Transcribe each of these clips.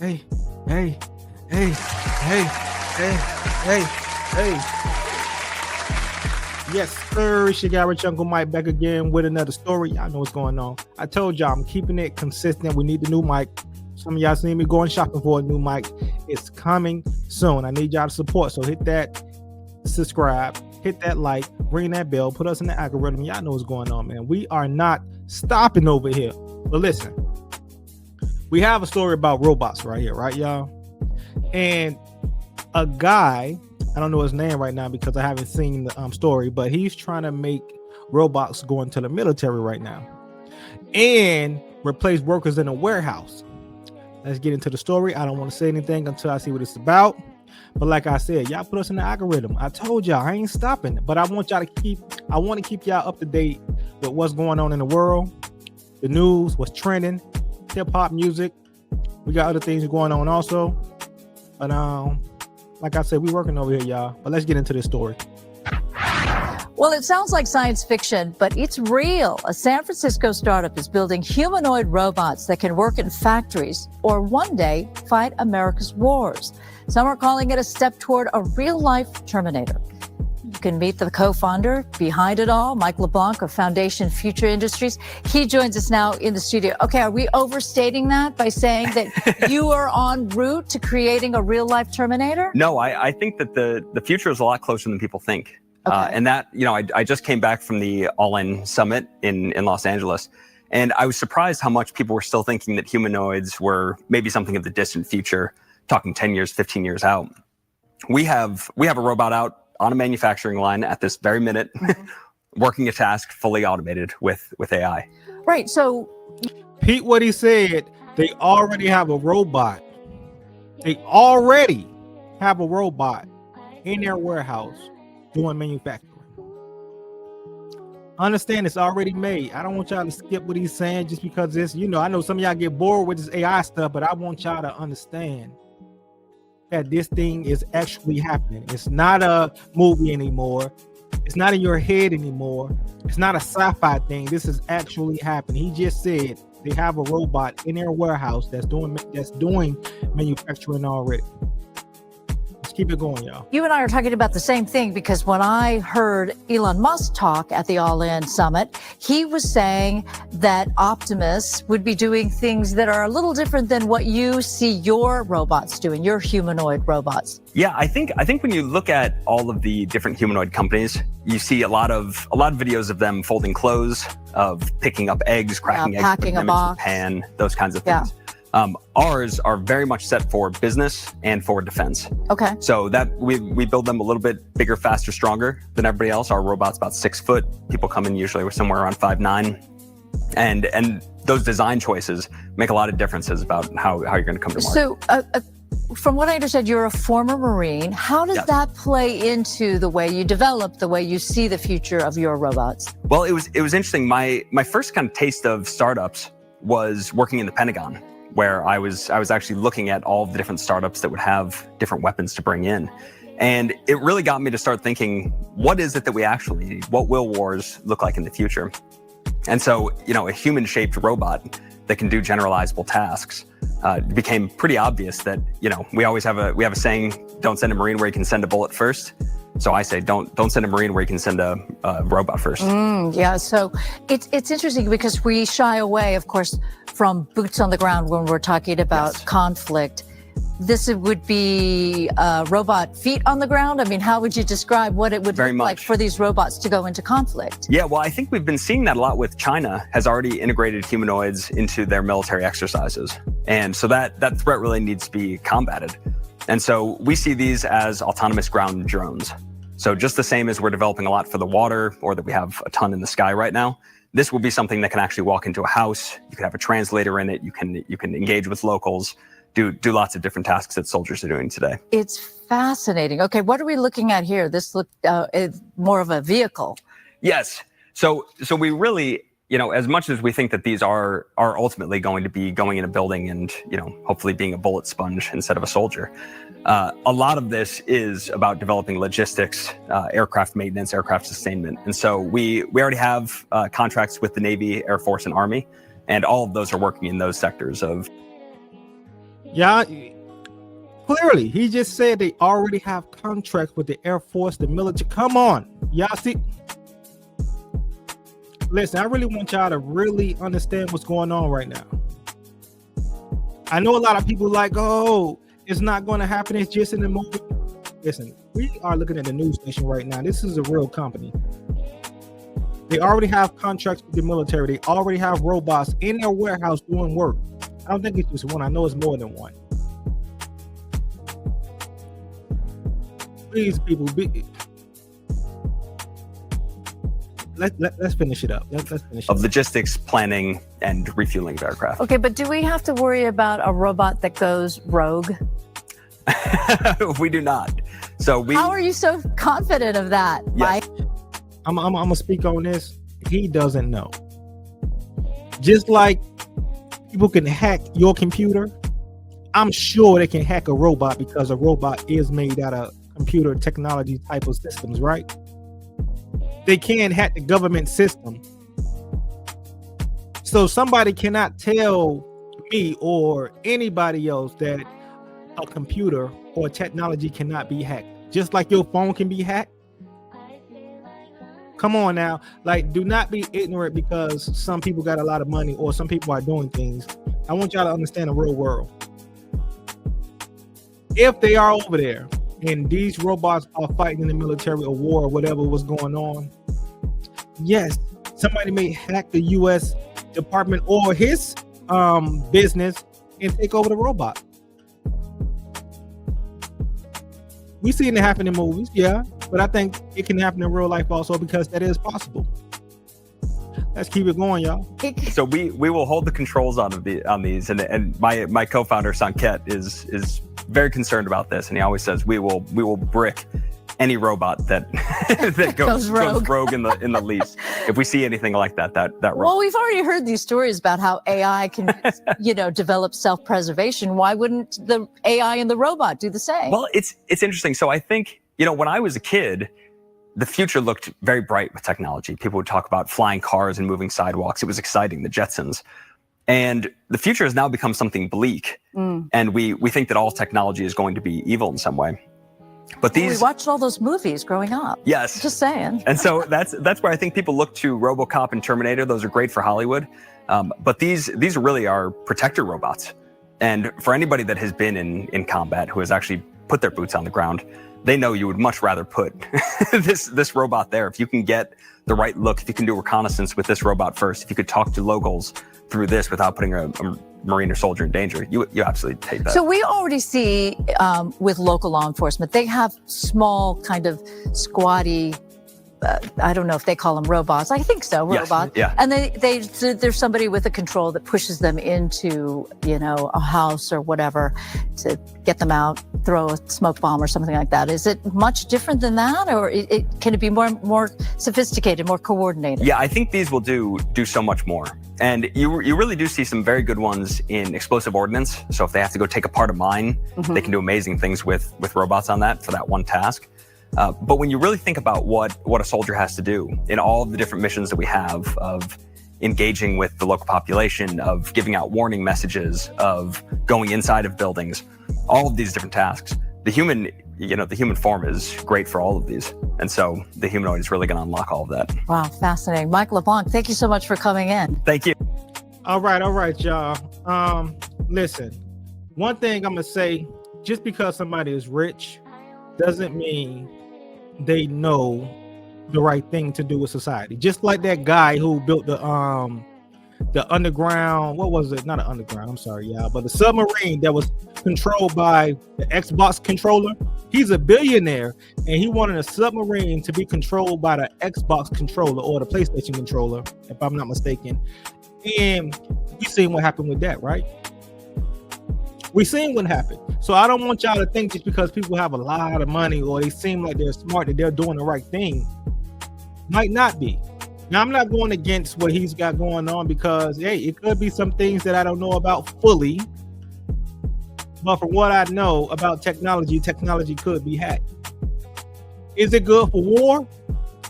hey, hey, hey, hey, hey, hey, hey. Yes, sir. It's your guy, Rich Uncle Mike, back again with another story. Y'all know what's going on. I told y'all I'm keeping it consistent. We need the new mic. Some of y'all seen me going shopping for a new mic. It's coming soon. I need y'all to support. So hit that subscribe, hit that like, ring that bell, put us in the algorithm. Y'all know what's going on, man. We are not stopping over here. But listen, we have a story about robots right here, right, y'all? And a guy, I don't know his name right now because I haven't seen the story, but he's trying to make robots go into the military right now and replace workers in a warehouse. Let's get into the story. I don't want to say anything until I see what it's about. But like I said, y'all put us in the algorithm. I told y'all I ain't stopping, but I want to keep y'all up to date with what's going on in the world, the news, what's trending, hip hop music. We got other things going on also. But like I said, we working over here, y'all. But let's get into this story. Well, it sounds like science fiction, but it's real. A San Francisco startup is building humanoid robots that can work in factories or one day fight America's wars. Some are calling it a step toward a real-life Terminator. You can meet the co-founder behind it all, Mike LeBlanc of Foundation Future Industries. He joins us now in the studio. Okay, are we overstating that by saying that you are en route to creating a real-life Terminator? No, I think that the future is a lot closer than people think. Okay. And that, I just came back from the All-In Summit in Los Angeles, and I was surprised how much people were still thinking that humanoids were maybe something of the distant future, talking 10 years, 15 years out. We have a robot out on a manufacturing line at this very minute, working a task fully automated with AI. Right, so... Pete, what he said, they already have a robot. They already have a robot in their warehouse doing manufacturing. Understand it's already made. I don't want y'all to skip what he's saying just because it's, I know some of y'all get bored with this AI stuff, but I want y'all to understand that this thing is actually happening. It's not a movie anymore. It's not in your head anymore. It's not a sci-fi thing. This is actually happening. He just said they have a robot in their warehouse that's doing manufacturing already. Let's keep it going, y'all. You and I are talking about the same thing because when I heard Elon Musk talk at the All-In Summit, he was saying that Optimus would be doing things that are a little different than what you see your robots doing, your humanoid robots. Yeah, I think when you look at all of the different humanoid companies, you see a lot of videos of them folding clothes, of picking up eggs, cracking eggs, packing putting them into the pan, those kinds of things. Ours are very much set for business and for defense. Okay. So that we build them a little bit bigger, faster, stronger than everybody else. Our robot's about 6 foot. People come in usually somewhere around 5'9", and those design choices make a lot of differences about how you're going to come to market. So, from what I understand, you're a former Marine. How does that play into the way you develop, the way you see the future of your robots? Well, it was interesting. My first kind of taste of startups was working in the Pentagon, where I was actually looking at all of the different startups that would have different weapons to bring in. And it really got me to start thinking, what is it that we actually need? What will wars look like in the future? And so, a human-shaped robot that can do generalizable tasks became pretty obvious that, we have a saying, don't send a Marine where you can send a bullet first. So I say, don't send a Marine where you can send a robot first. Yeah, so it's interesting because we shy away, of course, from boots on the ground when we're talking about conflict. This would be robot feet on the ground. I mean, how would you describe what it would look like for these robots to go into conflict? Yeah, well, I think we've been seeing that a lot with China has already integrated humanoids into their military exercises. And so that threat really needs to be combated. And so we see these as autonomous ground drones. So just the same as we're developing a lot for the water, or that we have a ton in the sky right now, this will be something that can actually walk into a house. You can have a translator in it. You can engage with locals, do lots of different tasks that soldiers are doing today. It's fascinating. Okay, what are we looking at here? This looked more of a vehicle. Yes. So we really, as much as we think that these are ultimately going to be going in a building and, hopefully being a bullet sponge instead of a soldier, a lot of this is about developing logistics, aircraft maintenance, aircraft sustainment. And so we already have contracts with the Navy, Air Force, and Army, and all of those are working in those sectors of Yeah, clearly, he just said they already have contracts with the Air Force, the military. Come on, y'all see. Listen, I really want y'all to really understand what's going on right now. I know a lot of people like, oh, it's not going to happen. It's just in the movie. Listen, we are looking at the news station right now. This is a real company. They already have contracts with the military. They already have robots in their warehouse doing work. I don't think it's just one. I know it's more than one. Please, people, let's finish it up. Let's finish it Of up. logistics, planning, and refueling of aircraft. Okay, but do we have to worry about a robot that goes rogue? We do not. So How are you so confident of that, Yes. Mike? I'm gonna speak on this. He doesn't know. Just like people can hack your computer, I'm sure they can hack a robot because a robot is made out of computer technology type of systems, right? They can hack the government system. So somebody cannot tell me or anybody else that a computer or technology cannot be hacked. Just like your phone can be hacked. Come on now, like, do not be ignorant because some people got a lot of money or some people are doing things. I want y'all to understand the real world. If they are over there and these robots are fighting in the military or war or whatever was going on, yes, somebody may hack the U.S. department or his business and take over the robot. We seen it happen in movies, yeah, but I think it can happen in real life also because that is possible. Let's keep it going, y'all. So we will hold the controls on these, and my co-founder Sanket is very concerned about this, and he always says we will brick any robot that that goes rogue in the least. If we see anything like that Well, we've already heard these stories about how AI can, develop self-preservation. Why wouldn't the AI and the robot do the same? Well, it's interesting. So I think, when I was a kid, the future looked very bright with technology. People would talk about flying cars and moving sidewalks. It was exciting, the Jetsons. And the future has now become something bleak. And we think that all technology is going to be evil in some way. But we watched all those movies growing up. Yes. Just saying. And so that's where I think people look to RoboCop and Terminator. Those are great for Hollywood. But these really are protector robots. And for anybody that has been in combat, who has actually put their boots on the ground, they know you would much rather put this robot there. If you can get the right look, if you can do reconnaissance with this robot first, if you could talk to locals through this without putting a Marine or soldier in danger, you absolutely take that. So we already see with local law enforcement, they have small kind of squatty, I don't know if they call them robots. I think so, robots. Yes, yeah. And there's somebody with a control that pushes them into, a house or whatever to get them out, throw a smoke bomb or something like that. Is it much different than that, or can it be more sophisticated, more coordinated? Yeah, I think these will do so much more. And you really do see some very good ones in explosive ordnance. So if they have to go take apart a mine, they can do amazing things with robots on that for that one task. But when you really think about what a soldier has to do in all of the different missions that we have, of engaging with the local population, of giving out warning messages, of going inside of buildings, all of these different tasks, the human form is great for all of these. And so the humanoid is really going to unlock all of that. Wow, fascinating. Mike LeBlanc, thank you so much for coming in. Thank you. All right, y'all. Listen, one thing I'm going to say, just because somebody is rich doesn't mean they know the right thing to do with society. Just like that guy who built the underground, what was it? Not an underground, I'm sorry, y'all, but the submarine that was controlled by the Xbox controller. He's a billionaire and he wanted a submarine to be controlled by the Xbox controller or the PlayStation controller, if I'm not mistaken. And we seen what happened with that, right? We seen what happened. So I don't want y'all to think just because people have a lot of money or they seem like they're smart that they're doing the right thing. Might not be. Now, I'm not going against what he's got going on because, hey, it could be some things that I don't know about fully. But from what I know about technology could be hacked. Is it good for war?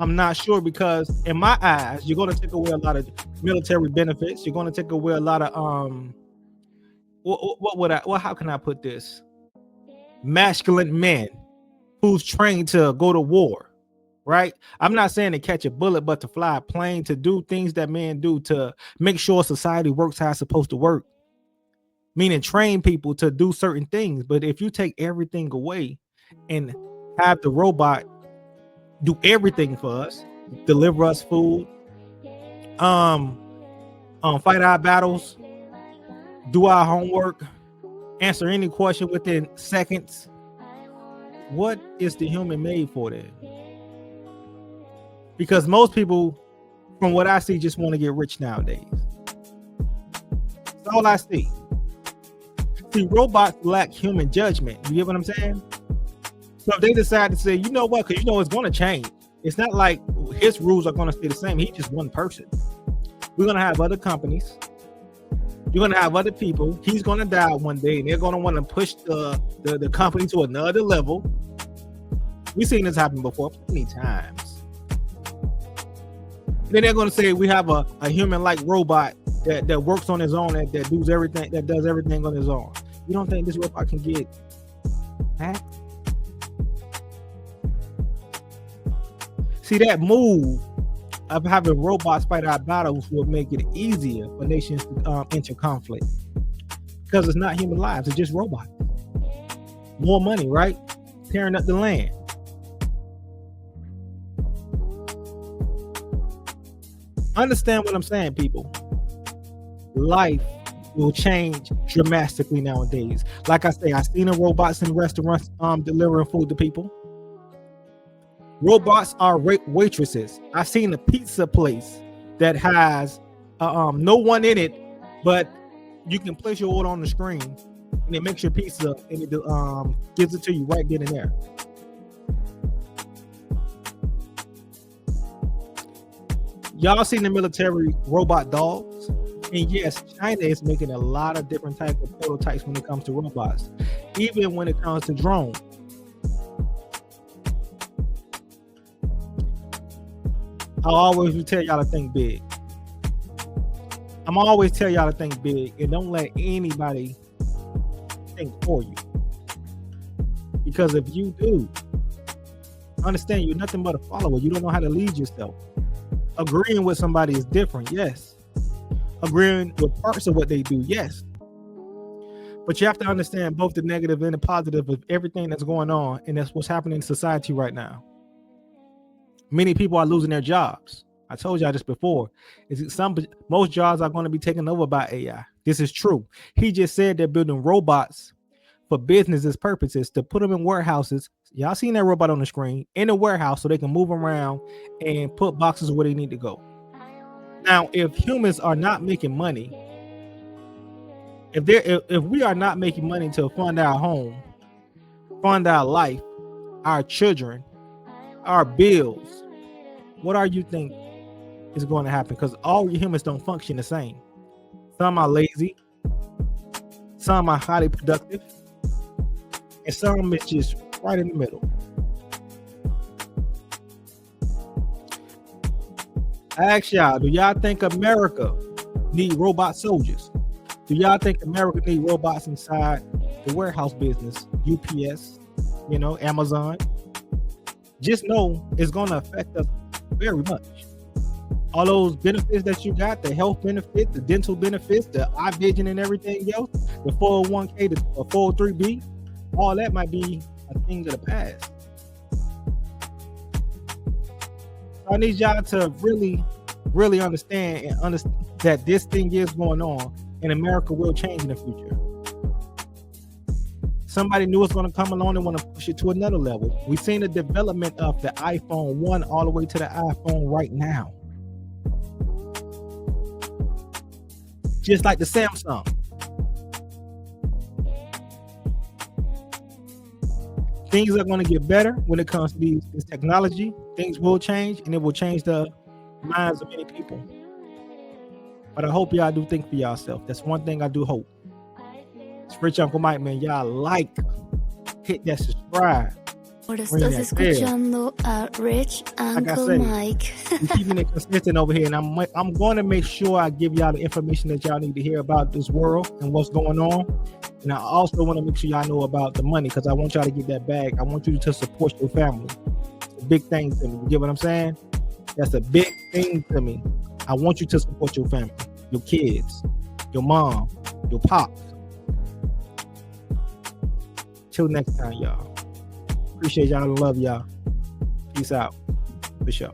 I'm not sure, because in my eyes, you're going to take away a lot of military benefits. You're going to take away a lot of what would I? Well, how can I put this? Masculine men who's trained to go to war, right? I'm not saying to catch a bullet, but to fly a plane, to do things that men do, to make sure society works how it's supposed to work. Meaning train people to do certain things. But if you take everything away and have the robot do everything for us, deliver us food, fight our battles, do our homework, answer any question within seconds, what is the human made for then? Because most people, from what I see, just want to get rich nowadays. That's all I see. See, robots lack human judgment. You get what I'm saying? So if they decide to say, you know what, because you know it's going to change. It's not like his rules are going to stay the same. He's just one person. We're going to have other companies. You're going to have other people. He's going to die one day, and they're going to want to push the company to another level. We've seen this happen before many times. Then they're going to say we have a human-like robot that works on his own, that does everything on his own. You don't think this robot can get hacked? See, that move of having robots fight our battles will make it easier for nations to enter conflict, because it's not human lives, it's just robots. More money, right? Tearing up the land. Understand what I'm saying, people. Life will change dramatically nowadays. Like I say, I've seen the robots in restaurants delivering food to people. Robots are waitresses. I've seen a pizza place that has no one in it, but you can place your order on the screen and it makes your pizza and it gives it to you right then and there. Y'all seen the military robot dogs? And yes, China is making a lot of different types of prototypes when it comes to robots, even when it comes to drones. I always tell y'all to think big. I'm always tell y'all to think big and don't let anybody think for you. Because if you do, understand you're nothing but a follower. You don't know how to lead yourself. Agreeing with somebody is different, yes. Agreeing with parts of what they do, yes. But you have to understand both the negative and the positive of everything that's going on, and that's what's happening in society right now. Many people are losing their jobs. I told y'all this before. Most jobs are going to be taken over by AI. This is true. He just said they're building robots for businesses purposes to put them in warehouses. Y'all seen that robot on the screen in a warehouse so they can move around and put boxes where they need to go. Now, if humans are not making money, if we are not making money to fund our home, fund our life, our children, our bills, what are you think is going to happen? Because all humans don't function the same. Some are lazy, some are highly productive, and some is just right in the middle. I ask y'all, do y'all think America need robot soldiers? Do y'all think America need robots inside the warehouse business, UPS, Amazon? Just know it's going to affect us very much. All those benefits that you got, the health benefits, the dental benefits, the eye vision and everything else, the 401k, the 403b, all that might be a thing of the past. I need y'all to really understand that this thing is going on and America will change in the future. Somebody new is going to come along and want to push it to another level. We've seen the development of the iPhone 1 all the way to the iPhone right now. Just like the Samsung. Things are going to get better when it comes to this technology. Things will change, and it will change the minds of many people. But I hope y'all do think for yourself. That's one thing I do hope. It's Rich Uncle Mike, man. Y'all hit that subscribe. Ahora Bring estás that there. escuchando a Rich Like I Uncle say, Mike. I'm keeping it consistent over here, and I'm going to make sure I give y'all the information that y'all need to hear about this world and what's going on. And I also want to make sure y'all know about the money, because I want y'all to get that bag. I want you to support your family. It's a big thing to me. You get what I'm saying? That's a big thing to me. I want you to support your family, your kids, your mom, your pops. Till next time, y'all. Appreciate y'all and love y'all. Peace out. For sure.